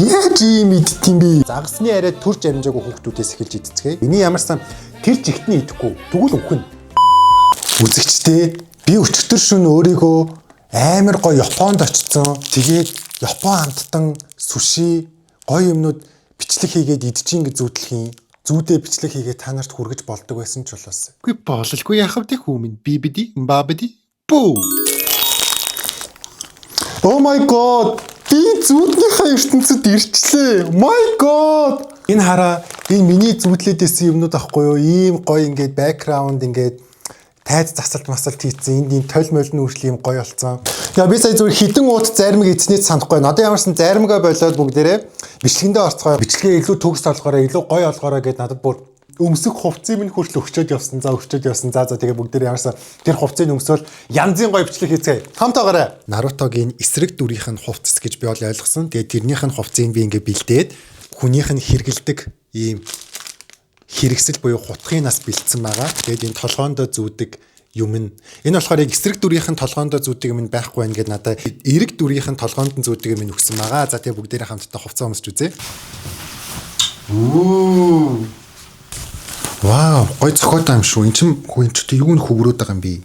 Яаж ийм идтiin бэ? Загасны арай төрж амжаагүй хүүхдүүдээс эхэлж идцгээе. Миний ямарсан тэр жигтний идэхгүй тэгвэл өхөн. Үзэгчдээ би өчтөр шөнө өөрийгөө амар гоё Японд очсон. Тэгээд Япон амттан суши гоё юмнууд бичлэг хийгээд идчихин гэж зүтлэхийн. Зүүдээ бичлэг хийгээд та нарт хүргэж болдог байсан ч болоос. Үгүй бололгүй яхав тэг хүмүн бибиди бабиди бүү. Oh my god. Би зүүднийхээ ертөнцид ирчлээ. My god. Энэ хараа энэ миний зүүдлээд исэн юмнууд ахгүй юу? Ийм гоё ингээд бэкграунд ингээд тайз засалт масалт хийцэн энд толь моль нүрхэл юм гоё болцсон. Яа би сая зүгээр хідэн уут заримыг эзнээс санахгүй байна. Одоо ямарсан заримгаа болоод бүгдээрээ бичлэгэндээ орцгоо. Бичлэгээ илүү төгс олгоорой, илүү гоё олгоорой гэд надад бүр өмсөх хувцсыг минь хүртэл өгчөөд явсан. За тэгээ бүгдээрээ ямарсан тэр хувцсыг өмсөөл янзын гоё бичлэг хийцгээе. Хамтаагаарай. Нарутогийн эсрэг дүрийнх нь хувцас гэж би бол ойлгосон. Тэгээ тэрнийх нь хувцсыг би ингээ бэлдээд хүнийх нь хэргэлдэг ийм хэрэгсэл буюу хутгын нас бэлдсэн байгаа. Тэгээд энэ толгоондоо зүүдэг юм нь. Энэ болохоор яг эсрэг дүрийнх нь толгоондоо зүүдэг юм байхгүй байх гэдэг надад эрэг дүрийнх нь толгоонд нь зүүдэг юм өгсөн байгаа. За тэгээ бүгдээрээ хамтдаа хувцас өмсч үзье. Вау, гой цохоотой юм шүү. Энд чинь юу н хөвгөрөөд байгаа юм би.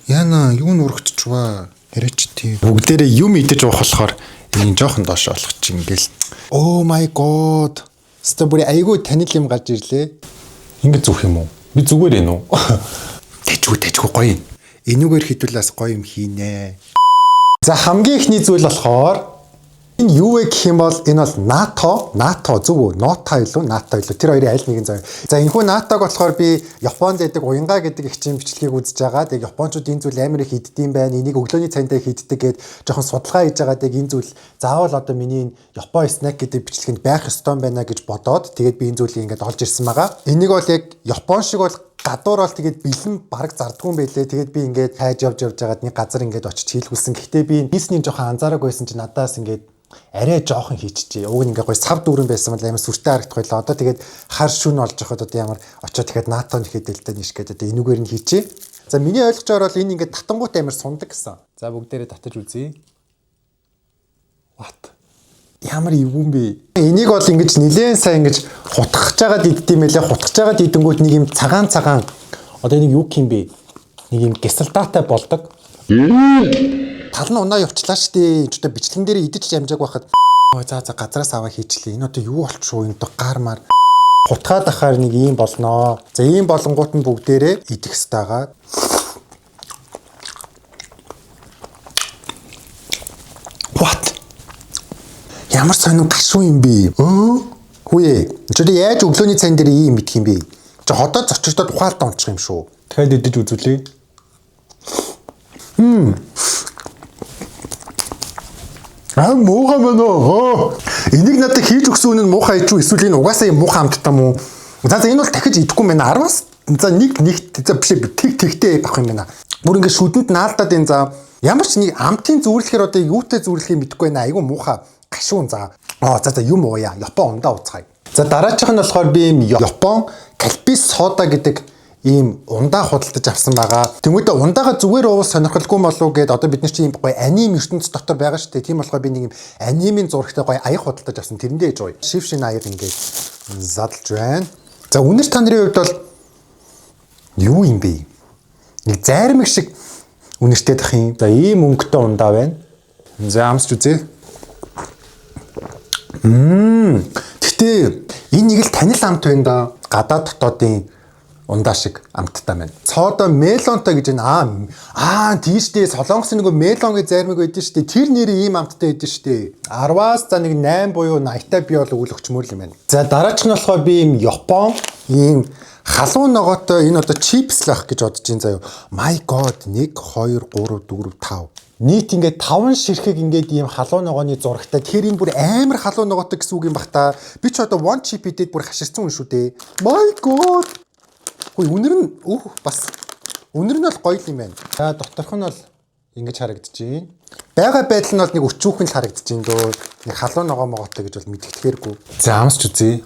Яна, юу н урагччваа. Яриач тий. Бүгдээрээ юм идэж уух болохоор энэ жоохон доош олох чинь ингээл. Oh my god. Стабури айгуу танил юм гарч ирлээ. Ингэ зүх юм уу? Би зүгээр ээ нүү. Тэжгүй гоё. Энүүгээр хідүүлээс гоё юм хийнэ. За хамгийн ихний зүйл болохоор энэ юу вэ гэх юм бол энэ бол НАТО зөв үү? НАТО илүү тэр хоёрын аль нэгэн зав. За энэхүү НАТОг болохоор би Японд байдаг уянга гэдэг ихчийн бичлэгийг үзэж байгаа. Тэгээ Япончууд энэ зүйл амар их хийддэм байна. Энийг өглөөний цайндаа хийддэг гэд жоохон судалгаа хийж байгаа. Тэгээ энэ зүйл заавал одоо миний Япон снэк гэдэг бичлэгэнд байх ёстой байна гэж бодоод тэгээд би энэ зүйлийг ингээд олж ирсэн байгаа. Энийг бол яг Япон шиг бол гадуур бол тэгээд бэлэн бараг зардгүй юм байлээ. Тэгээд би ингээд хайж явж байгаад нэг газар ингээд очиж хийлгүүлсэн. Гэхдээ би хийсний жоохон анзаараагүй байсан чинь надаас ингээд арай жоохон хийчихжээ. Уг нь ингээ гоё сав дүүрэн байсан бол амар сүртэй харагдах байлаа. Одоо тэгээд хар шүн олж явахад одоо ямар очиод тэгэхэд НАТО-ны хэдэлтэй ниш гэдэг одоо энүүгээр нь хийчихье. За миний ойлгож байгаа бол энэ ингээ татангуут амар сундаг гэсэн. За бүгдээрээ татаж үзье. What? Ямар эвгүй бэ? Энийг бол ингэж нилээн сайн ингэж хутгах жагаад иддэм байлаа. Хутгах жагаад идэнгүүт нэг юм цагаан одоо энийг юу гэх юм бэ? Нэг юм гесалтаатай болдог. Тал нь унаа явчлаа штэ. Энд одоо бичлэгэн дээр идэж амжааг байхад за газраас аваа хийчлээ. Энэ одоо юу болчихоо энэ одоо гар мар хутгаад ахаар нэг юм болноо. За ийм болонгууд нь бүгдээрээ идэх стагаа. What? Ямар сонин гашуу юм бэ? Хүүе. Чи яаж өглөөний цайн дээр ийм идэх юм бэ? Чи ходоод зочирдод ухаалтаа унчих юм шүү. Дахиад идэж үзүүлээ. Муухай мөн. Энийг надад хийж өгсөн нь муухай ичүү эсвэл энэ угаасаа юм муухай амттаа мó. За энэ бол дахиж идэхгүй мэн 10-аас за нэг за биш тэгтэй авах юм байна. Бүр ингэ шүдэнд наалдаад энэ за ямар ч нэг амтын зүрлэхээр одоо юутай зүрлэхийг мэдэхгүй байна. Айгу муухай гашуун за. За юм ууя. Япон ундаа уцгаая. За дараачих нь болохоор би юм Япон кальпис сода гэдэг ийм ундаа худалдаж авсан байгаа. Тэнгүүдээ ундаага зүгээр уул сонирхолгүй болов гэд одоо бид нар чинь ийм гоё аним ертөнц дотор байгаа шүү дээ. Тийм болохоор би нэг юм анимын зурагтай гоё аяг худалдаж авсан. Тэрэндээ ээж ууя. Шившин аяг ингээд задлж байна. За үнэр та нарын хувьд бол юу юм бэ? Нэг зайрмаг шиг үнэртэй дах юм. За ийм өнгөтэй ундаа байна. За амсч үзье. Гэтэ энэ нэг л танил амт байна да. Гадаад дотоодын ундаа шиг амттай байна. Цоодо мелонтой гэж байна. Тийштэй солонгос нэг мелон гэж зармиг байдэн штэ. Тэр нэрээ ийм амттай байдэн штэ. 10-аас за нэг 8 буюу 80-тай би бол өгүүлэгчмөр юм байна. За дараач нь болохоор би ийм Япон ийм халуун ногоотой энэ одоо чипс л ах гэж бодож ин заяа. My god 1 2 3 4 5. Нийт ингээд 5 ширхэг ингээд ийм халуун ногооны зурагтай. Тэгэхээр энэ бүр амар халуун ногоотой гэсэн үг юм бах та. Би ч одоо one chip идээд бүр хаширсан хүн шүү дээ. My god. Хөөе үнэр нь бас үнэр нь бол гоё юм байна. За доторх нь бол ингэж харагдчихээн. Бага байдал нь бол нэг өчүүхэн л харагдчихээн дөө. Нэг халуун ногоо могоотой гэж бол мэддэхээргүй. За амсч үзье.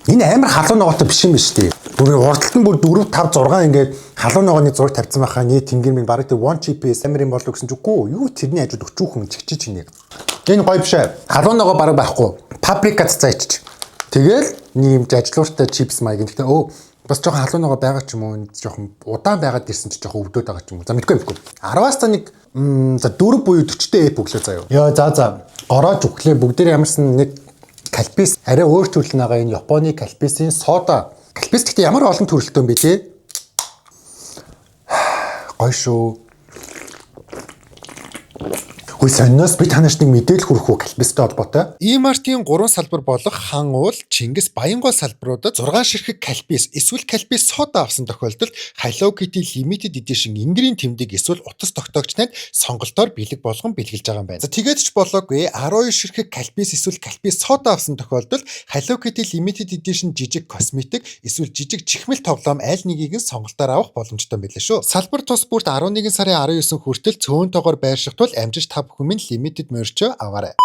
Энэ амар халуун ногоотой биш юм биш үү? Бүр урдталт нь бүр 4 5 6 ингээд халуун ногооны зураг тавьсан байхаа нийт тэнгэр минь бараг тэг one GPS амар юм болов гэсэн ч үгүй юу тэрний хажууд өчүүхэн чигчиж ийнэ. Энэ гоё биш ээ. Халуун ногоо бараг байхгүй. Паприка цацаач. Тэгэл нэг юм ажлууртай чипс маяг. Гэхдээ бас жоохон халуун ногоо байгаа ч юм уу. Жоохон удаан байгаад ирсэн ч жоохон өвдөд байгаа ч юм уу. За мэдгүй. 10-аас та нэг за 4 буюу 40-тэй эп өглөө заяа. Йоо за. Ороож өглөө бүгдээр ямарсан нэг кальпис арай өөр төрөл байгаа энэ Японы кальписын сода. Кальпис гэхдээ ямар олон төрөлтэй юм бэ те? Гоё шүү. Хөөе сонноос би танаас нэг мэдээлэл хүргэх үү кальпистэй холбоотой. E-Mart-ийн 3 салбар болох хан уул, Чингис, Баянгол салбаруудад 6 ширхэг кальпис эсвэл кальпис сода авсан тохиолдолд Hello Kitty Limited Edition ингэрийн тэмдэг эсвэл утас тогтоогч найд сонголтоор бэлэг болгон бэлгэлж байгаа юм байна. За тэгээд ч болоогүй 12 ширхэг кальпис эсвэл кальпис сода авсан тохиолдолд Hello Kitty Limited Edition жижиг косметик эсвэл жижиг чихмэл тоглоом аль нэгийг нь сонголтоор авах боломжтой байлаа шүү. Салбар тус бүрт 11 сарын 19 хүртэл цөөнтэйгээр байршигтвал амжиж хүмүн limited merch аваарай.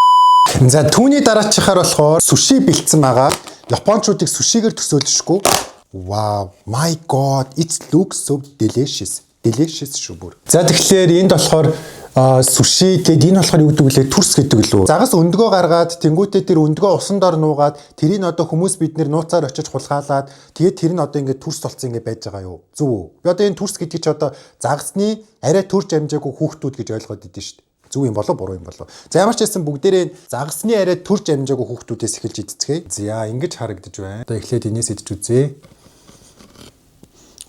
За түүний дараачихаар болохоор суши бэлдсэн байгаа. Япончуудыг сушигээр төсөөлшгүй. Wow, my god, it looks so delicious. Delicious шүү бүр. За тэгэхээр энд болохоор суши тэгээд энэ болохоор юу гэдэг вүлээ түрс гэдэг лөө. Загас өндгөө гаргаад тэнгуүтээ тэр өндгөө усан дор нуугаад тэрийг одоо хүмүүс бид нэр нууцаар очиж хулгаалаад тэгээд тэр нь одоо ингээд түрс болсон ингээд байж байгаа юу. Зүг үү? Би одоо энэ түрс гэдэг чи одоо загасны арай төрж амжаагүй хүүхдүүд гэж ойлгоод идэв шүү дээ. Зүг юм болоо буруу юм болоо. За ямар ч байсан бүгдээрээ загасны арай төрж амжаагүй хүүхдүүдээс эхэлж идцгээе. За ингэж харагдаж байна. Одоо эхлээд энэс идэж үзье.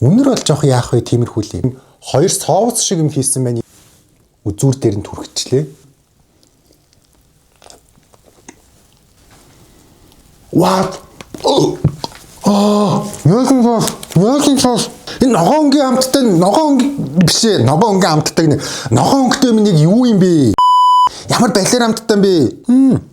Үнэр бол жоох яах вэ тиймэрхүү юм. Хоёр соус шиг юм хийсэн байна. Үзүүр дээр нь түрхчихлээ. What? Яахан соус. Энэ ногоон өнгийн амттай ногоон биш ээ. Ногоон өнгийн амттай гэнэ. Ногоон өнгөтэй нэг юу юм бэ? Ямар балер амттай юм бэ?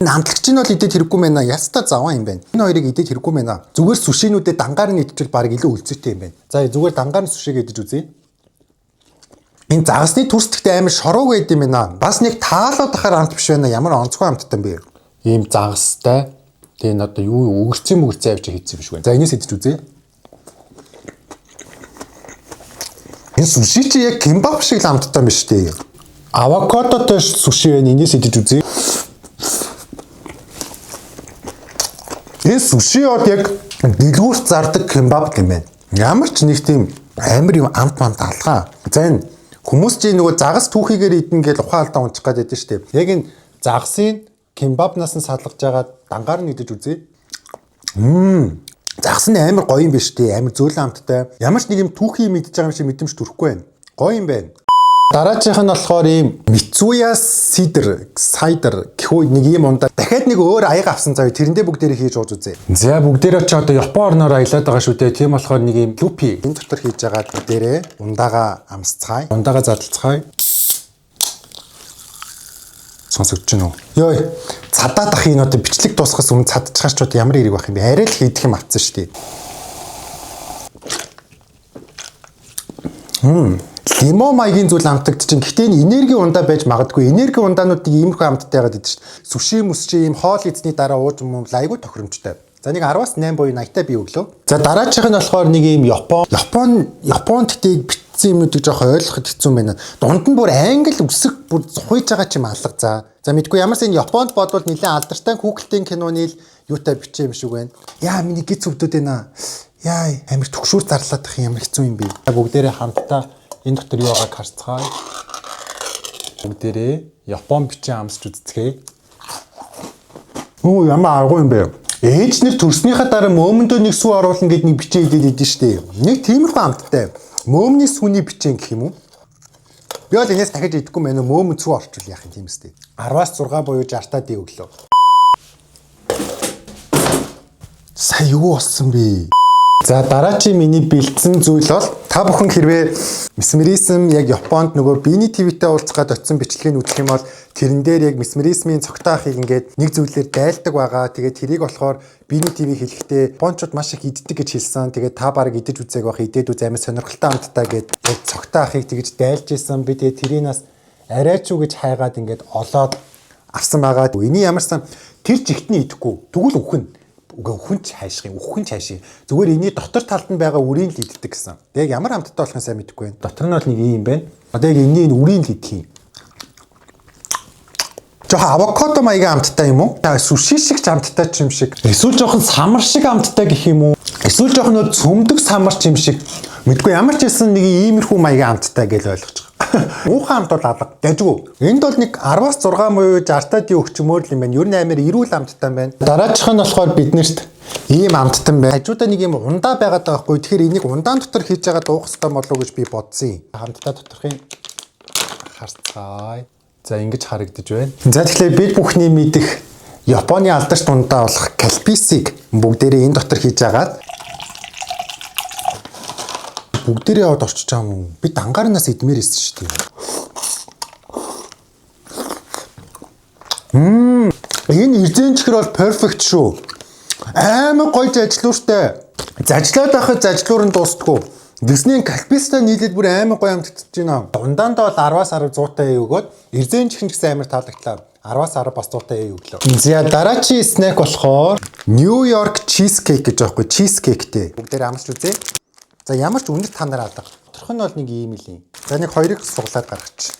Амтлагч нь бол идээд хэрэггүй мэнэ. Ястаа заваа юм байна. Энэ хоёрыг идээд хэрэггүй мэнэ. Зүгээр сушинүүдэд дангаар нь идчихвэл баг илүү үлцэтэй юм байна. За зүгээр дангаар нь сушиг идэж үзье. Энэ загасны түрсдэгтэй амар шороо байд юм байна. Бас нэг таалаад ахаар амт биш байна. Ямар онцгой амттай юм бэ? Ийм загастай. Тэгээ энэ одоо юу өгөрцөн авч хийсэн биш үү? За энэс идэж үзье. Энэ суши чи яг кимбап шиг л амттай юм биш үү? Авокадотой суши байна. Энэс идэж үзье. Энэ суши яг дэлгүүрт зардаг кимбап юм байна. Ямар ч нэг тийм амар юм амт алгаа. За энэ хүмүүс чи нөгөө загас түүхийгээр идэн гэж ухаан алдаа унчих гээд байдсан шүү дээ. Яг энэ загасын кимбапнаас нь салгаж байгаа дангаар нь идэж үзье. Загас нь амар гоё юм биш үү? Амар зөөлөн амттай. Ямар ч нэг юм түүхий мэдж байгаа юм шиг мэдрэмж төрөхгүй байна. Гоё юм байна. Дараачих нь болохоор ийм Mitsuya cider гэхүү нэг юм ундаа. Дахиад нэг өөр аяга авсан заяа тэрэндээ бүгдээрээ хийж ууж үзье. За бүгдээрээ ч одоо Япон орноор аялаад байгаа шүү дээ. Тийм болохоор нэг юм лупи энэ дотор хийж байгаа бүгдээрээ ундаага амсцгаая. Ундаага задлцгаая. Сонсогдож байна уу? Йой. Цадаад ах энэ одоо бичлэг дуусгахаас өмнө цадчихаар ч одоо ямар хэрэг байх юм бэ? Арай л хийдэх юм авцсан шүү дээ. Лимон маягийн зүйл амтагд чинь гэхдээ энэ энерги ундаа байж магадгүй. Энерги ундаануудыг иймэрхүү амттай яагаад идэв шүү дээ. Суши мүсчи ийм хоол эзний дараа ууж юм айгүй тохиромжтой. За нэг 10-аас 8 буюу 80-таа би өглөө. За дараачих нь болохоор нэг ийм Японд тийг битсэн юмнуудыг жоох ойлгоход хэцүү юм байна. Дунд нь бүр англи үсэг бүр зухиж байгаа ч юм алга за. За мэдгүй ямарс энэ Японд бодвол нэлээд алдартай Google-ийн киноны л юутай бичээ юм шиг байна. Яа миний гиз өвдөд байна. Яа амир төгшүүр зарлаад ах юм хэцүү юм бэ. Бүгдээрээ хамтдаа энэ дотор юу байгааг харцгаая. Бүгдээрээ Япон бичээ амсч үзцгээе. Оо ямар аргу юм бэ? Ээж нэр төрснийхаа дараа мөөмөндөө нэг сүү оруулна гэд нэг бичээ идээд идэв штэ. Нэг тиймэрхүү амттай. Мөөмний сүүний бичээ гэх юм уу? Би бол энэс дахиж идэхгүй мэнэ мөөмөнд сүү орчвол яах юм тийм үстэй. 10-аас 6 буюу 60-таа ди өглөө. Сая юу болсон бэ? За дараачийн миний бэлдсэн зүйл бол та бүхэн хэрвээ месмеризм яг Японд нөгөө биений твитэй уулзгаад очисон бичлэгийг үзэх юм бол тэрэн дээр яг месмеризмын цогтой ахыг ингээд нэг зүйлээр дайлдаг байгаа. Тэгээд тэрийг болохоор биений тв хэлэхдээ Япончууд маш их иддэг гэж хэлсэн. Тэгээд та барыг идэж үзээг байх идээд үз амар сонирхолтой амттай гээд цогтой ахыг тэгж дайлж исэн. Би тэгээд тэрийг нас арайч уу гэж хайгаад ингээд олоод авсан байгаа. Эний ямарсан тэр жигтний идэхгүй. Тэгвэл үхэн хүнч хайших юм. Үхэн хайших. Зүгээр эний дотор талд нь байгаа үрийн л иддэг гэсэн. Яг ямар амттай болох нь сайн мэдэхгүй байна. Дотор нь бол нэг юм байна. Одоо яг энэний үрийн л идэх юм. Жохон авокадо маягийн амттай юм уу? Суши шиг ч амттай ч юм шиг. Эсвэл жохон самар шиг амттай гэх юм уу? Эсвэл жохон нөө цөмдөг самар ч юм шиг. Мэдгүй ямар ч байсан нэг иймэрхүү маягийн амттай гэж ойлгож байгаа. Муухай амт бол алга. Дажгүй. Энд бол нэг 10-аас 6 буюу 60-таад өгчмөр л юм байна. Ер нь амар эрүүл амттай байна. Дараачих нь болохоор биднэрт ийм амттан байна. Хажуудаа нэг юм ундаа байгаад байгаа хгүй. Тэгэхээр энийг ундаан дотор хийж байгаа дуух хэрэгтэй болов уу гэж би бодсон юм. Хамтдаа доторхын харцгаая. За ингэж харагдаж байна. За тэгэхээр бид бүхний мэдих Японы алдарч ундаа болох калписыг бүгдээрээ энэ дотор хийж агаад бүгдээрээ яваад орчиж байгаа юм. Би дангаарнаас идмээр ирсэн шүү дээ. Энэ эрзэн чихэр бол перфект шүү. Амар гоё зажлууртай. Зажлаад байхад зажлуур нь дуустдаггүй. Диснейн калпистай нийлээд бүр амар гоё амтдаж байна. Ундаандаа бол 10-аас 10 100-тай өгөөд эрзэн чихэн гэсэн амар таалагдлаа. 10-аас 10 бас 100-тай өглөө. За дараачийн снэк болохоор New York cheesecake гэж байгаа хгүй. Cheesecakeтэй. Бүгдээр амарч үзье. За ямар ч үнэт та нараа алга. Төрх нь бол нэг ийм л юм. За нэг хоёрыг суглаад гаргачих.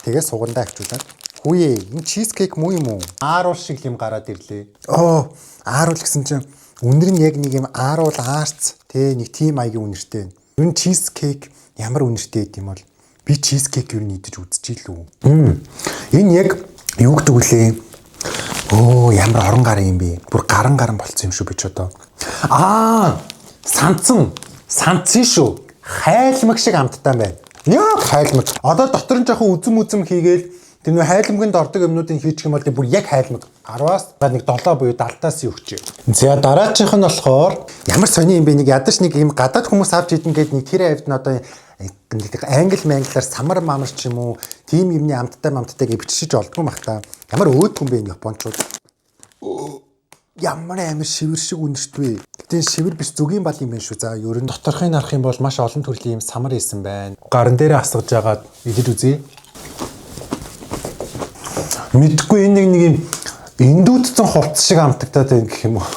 Тэгээ сугандаа хавчуулаад. Хүүе, энэ cheesecake муу юм уу? Ааруул шиг юм гараад ирлээ. Ааруул гэсэн чинь үнэр нь яг нэг юм ааруул аарц тэ нэг тийм маягийн үнэртэй. Ер нь cheesecake ямар үнэртэй гэдэм бол би cheesecake юу нэгдэж үзчихээ л үү. Энэ яг юу гэдэг вүлээ? Ямар орон гар юм бэ? Бүр гаран болцсон юм шүү би ч одоо. Санцсан шүү. Хайлмаг шиг амттай байна. Яг хайлмаг. Одоо дотор нь жоохон үзэм хийгээл тэр нөө хайлмагнд ордог юмнуудыг хийчих юм бол бүр яг хайлмаг. 10-аас нэг 7 буюу 70-аас өгчээ. За дараачих нь болохоор ямар сони юм бэ? Нэг ядаж нэг юм гадаад хүмүүс авч идэн гээд нэг тэр хавьд нь одоо англиар самар мамар ч юм уу тийм юмны амттай гэж бичиж олдгүй мах та. Ямар өөдгөн бэ энэ японочууд. Ямар амар шивэр шиг үнэртвэ. Гэтэ шивэр биш зүгийн бал юм байна шүү. За ерөн доторхын харах юм бол маш олон төрлийн юм самар исэн байна. Гарын дээрээ асгаж агаад идэж үзье. Мэдгүй энэ нэг юм эндүүдсэн хувцас шиг амтагдаад байна гэх юм уу.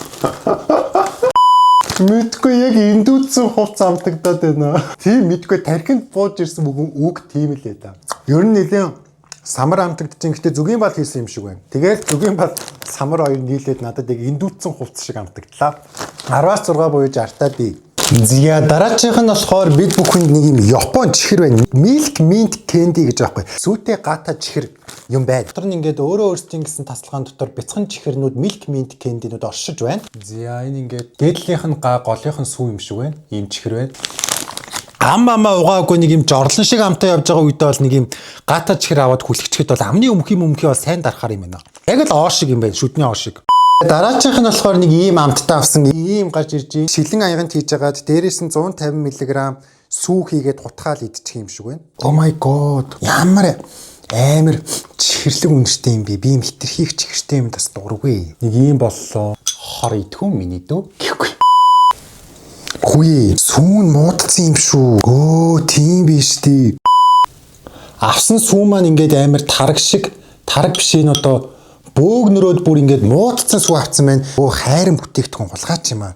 Мэдгүй яг эндүүдсэн хувцас амтагдаад байна. Тийм мэдгүй тархинд бууж ирсэн үг тийм л ээ да. Ер нь нэлээд самар амтагдчихин гэхдээ зүгийн бал хийсэн юм шиг байна. Тэгээд зүгийн бал самар хоёр нийлээд надад яг эндүүдсэн хувцас шиг амтагдлаа. 10-аас 6 буюу 60-таа би. Зя дараачих нь болохоор бид бүхэнд нэг юм Япон чихэр байна. Milk mint candy гэж аахгүй. Сүйтэй гата чихэр юм байна. Дотор нь ингээд өөрөө өөрсдийн гэсэн тасалгаан дотор бяцхан чихэрнүүд milk mint candy-нүүд оршиж байна. За энэ ингээд дээдлийнх нь голынх нь сүү юм шиг байна. Ийм чихэр байна. Аммаа угаагүй нэг юм жорлон шиг амтаа явж байгаа үедээ бол нэг юм гата чихэр аваад хүлэгчэхэд бол амны өмхий бол сайн дарахаар юм байна. Яг л оо шиг юм байна. Шүдний оо шиг. Дараачих нь болохоор нэг ийм амттай авсан ийм гарч ирж байна. Шилэн аяганд хийж агаад дээрээс нь 150 мг сүү хийгээд гутгаал идчих юм шиг байна. Oh my god. Ямар амар чихэрлэг үнэртэй юм бэ? Би юм хитрхийх чихэртэй юм тас дургүй. Нэг ийм боллоо. Хор идэхүү миний дөө гэхгүй. Хүй, сүүн муудсан юм шүү. Тийм биш тий. Авсан сүү маань ингээд амар тараг биш энэ одоо бөөгнөрөөд бүр ингээд муудсан сүү авсан байна. Хайрын бүтээгдэхүүн хулгайч юм аа.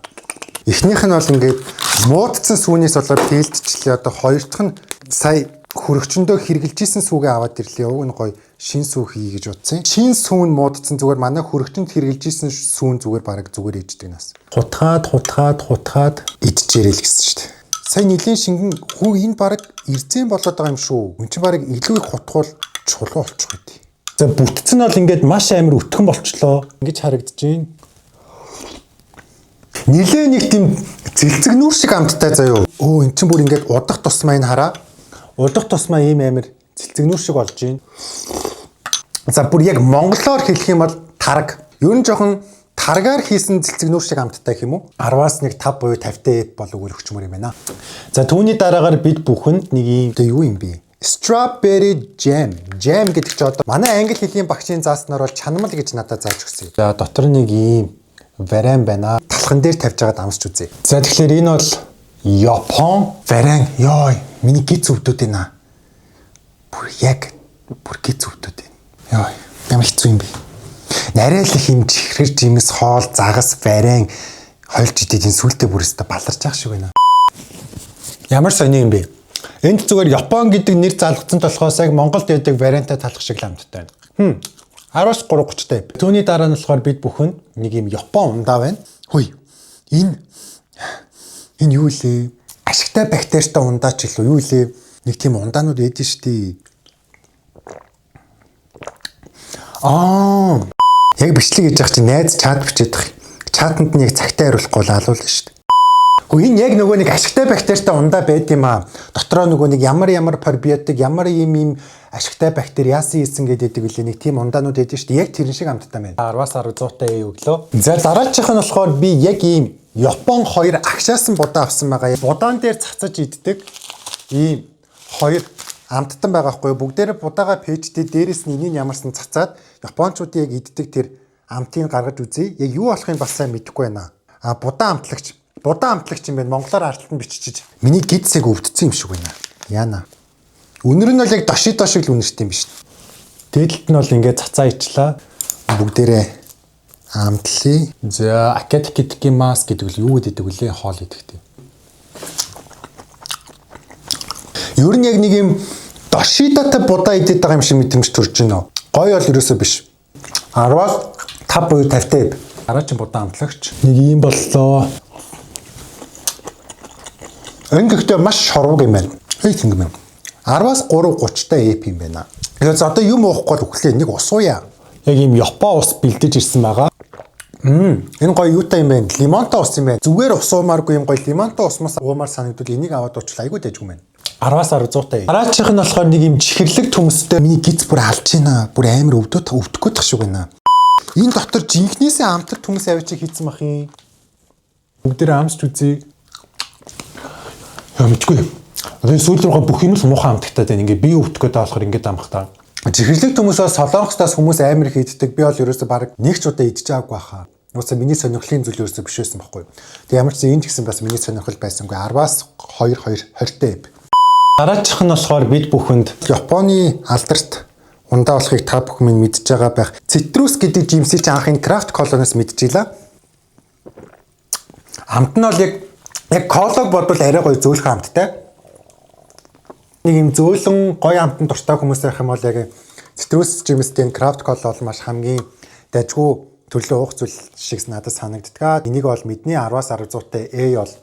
Эхнийх нь бол ингээд муудсан сүүнээс болоод тээлтчлээ. Одоо хоёр дахь нь сая хөрөгчөндөө хэрглэжсэн сүүгээ аваад ирлээ. Уг нь гоё шин сүү хий гэж утсан. Шин сүүн муудсан зүгээр манай хөрөгчөнд хэрглэжсэн сүүн зүгээр бараг зүгээр ээждэг нас. Хутгаад идчихэрэл гэсэн шүү дээ. Сая нилийн шингэн хүү энэ бараг эрзэн болоод байгаа юм шүү. Энд чинь бараг илүү их хутгуул чулуу болчих үед. За бүтцэн нь бол ингээд маш амар өтгөн болчлоо. Ингэж харагдаж байна. Нилээ нэг тийм зэлцэгнүүр шиг амттай заяо. Эн чинь бүр ингээд удах тусмаа энэ хараа. Удах тусмаа ийм амар зэлцэгнүүр шиг болж байна. За бүр яг монголоор хэлэх юм бол тараг. Ер нь жоохон таргаар хийсэн зэлцэгнүүр шиг амттай гэх юм уу? 10-аас нэг 5 буюу 50-тай болов өргөчмөр юм байна. За түүний дараагаар бид бүхэнд нэг ийм юу юм бэ? Strawberry jam. Jam гэдэг чинь одоо манай англи хэлний багшийн зааснаар бол чанамал гэж надад зааж өгсөн. За дотор нэг ийм варен байна. Талхан дээр тавьж байгаад амсч үзье. За тэгэхээр энэ бол Япон варен. Йой, миний гиз өвдөд байна. Бүр гиз өвдөд байна. Йой, ямар хэцүү юм бэ? Нарай л их юм чихрэр жимс хоол загас варен хойлж идээд энэ сүлдээ бүрээсээ баларч ах шиг байна. Ямар сони юм бэ? Энд зүгээр Япон гэдэг нэр залгацсан болохоос яг Монголд яадаг вариантаа талах шиг л амттай байна. 10-аас 3:30-тай. Түүний дараа нь болохоор бид бүхэн нэг юм Япон ундаа байна. Хөөе. Энэ юу лээ? Ашигтай бактеритай ундаач илүү юу лээ? Нэг тийм ундаанууд ээдэн штий. Яг бичлэг хийж байгаа чинь найз чат бичээд байгаа. Чатанд нь яг цагтаа хариулахгүй алуулна шүү дээ. Хөө энэ яг нөгөө нэг ашигтай бактеритай ундаа байд юм аа. Дотроо нөгөө нэг ямар пробиотик, ямар юм ашигтай бактери яасан ийсэн гэдэг үлээ нэг тийм ундаанууд байдаг шүү дээ. Яг тэрэн шиг амттай байна. 10-аас 100-тай өглөө. За дараачих нь болохоор би яг ийм Япон 2 агшаасан будаа авсан байгаа. Будаан дээр цацаж иддэг ийм 2 амттан байгаа хгүй бүгдээрээ будаага пэйжтэй дээрээс нь энийг ямарсан цацаад японочдын яг иддэг тэр амтыг гаргаж үзье. Яг юу болохыг бас сайн мэдэхгүй байна. Будаан амтлагч юм байна. Монголоор ардталтанд бичиж миний гидсэг өвдсөн юм шиг байна. Яана. Үнэр нь бол яг дошидо шиг л үнэртэй юм биш. Дээдлэлт нь бол ингээд цацаа ичлаа. Бүгдээрээ амтлаа. За акетики маск гэдэг нь юу гэдэг вүлээ хоол идэхтэй. Ер нь яг нэг юм дошидотой будаа идээд байгаа юм шиг мэдрэмж төрж байна. Гоё бол ерөөсөө биш. 10-аас 5 буюу 50-тай. Дараагийн будаа амтлагч. Нэг юм боллоо. Ингэхдээ маш шорвог юм байна. Хөөе ингэ байна. 10-аас 3:30-тай EP юм байна. Тэгэхээр за одоо юм уухгүй өглөө нэг ус ууя. Яг юм Япон ус бэлдэж ирсэн байгаа. Энэ гоё юутай юм байна. Лимонтой ус юм байна. Зүгээр ус уумааргүй юм гоё лимонтой усмаас уумаар санагдвал энийг аваад уучвал айгүй дэжгүй байна. 10-аас 100-тай. Дараачих нь болохоор нэг юм чихэрлэг төмөстэй миний гиз бүр алж байна. Бүр амар өвдөхгүй тах шиг байна. Энэ дотор жинхнээсээ амтар төмөс авчиг хийцэн бах юм. Бүгдээр амсч үзье. Мэдгүй. Одоо сүүл рүүгээ бүх юм л муухай амтагтай байна. Ингээ би өвдөхөд болохоор ингээд амах та. Чихэрлэг төмөсөөс солонгостоос хүмүүс амар их иддэг. Би бол ерөөсөө баг нэг ч удаа идэж байгаагүй хаа. Уусаа миний сонирхлын зүйл ерөөсөө биш байсан байхгүй. Тэг ямар ч энэ ч гэсэн бас миний сонирхол байсангүй 10-аас 20-тай. Дараачих нь болохоор бид бүхэнд Японы алдарт ундаа болохыг та бүхэн минь мэдж байгаа байх. Цитрус гэдэг жимсийг анхын крафт колоноос мэдчихлээ. Амт нь бол яг колог бодвол арай гоё зөөлхөн амттай. Нэг юм зөөлөн гоё амтанд дуртай хүмүүс байх юм бол яг цитрус жимстэй крафт кол бол маш хамгийн дайггүй төлөө уух зүйл шиг надад санагддаг. Энийг бол мэдний 10-аас 100-тай бол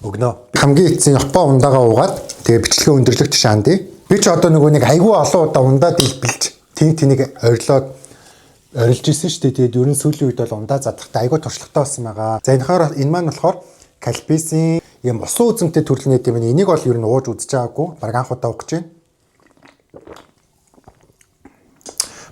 өгнө. Хамгийн эцсийн Япон ундаагаа уугаад тэгээ бичлэгээ өндөрлөгт шаандъя. Би ч одоо нэг айгүй олон удаа ундаа дэлбэлж тэнийг орилж исэн шүү дээ. Тэгээд ерөн сүүлийн үед бол ундаа задахтай айгүй туршлагатай болсон байгаа. За энэ маань болохоор кальписын юм усан үзэмтэй төрөлний юм. Энийг бол ер нь ууж үзэж байгаагүй. Бараг анх удаа уух гэж байна.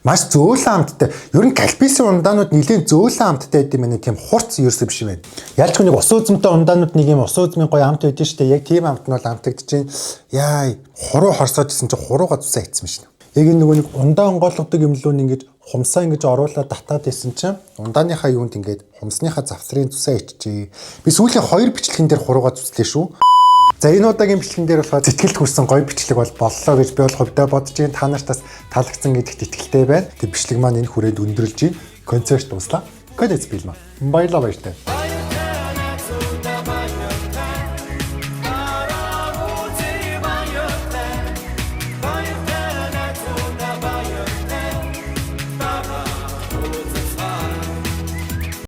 Маш зөөлөн амттай. Ер нь кальписын ундаанууд нэлээд зөөлөн амттай гэдэг юм. Тийм хурц ерөөсөө биш юм байна. Ялч нэг усан үзэмтэй ундаанууд нэг юм усан үзмийн гоё амт байдаг шүү дээ. Яг тийм амт нь бол амтагдаж байна. Яа, хуруу хорсоод исэн чинь хурууга цусаа хийцэн шин. Яг энэ нөгөө нэг ундаа онгойлгодог юм лөө ингэж хумсаа ингэж оруулаад татаад исэн чинь ундааныхаа юунд ингэж хумсныхаа завсрын цусаа ичжээ. Би сүүлийн 2 бичлэгэн дээр хурууга цуслаа шүү. За энэ удаагийн бичлэгэн дээр болохоор зэтгэлд хүрсэн гоё бичлэг боллоо гэж би бол хувьдаа бодож байна. Та нартаас таалагдсан гэдэгт итгэлтэй байна. Тэг бичлэг маань энэ хүрээд өндөрлж байна. Концерт дуслаа. Кодец билмаа. Баярлалаа баяртай.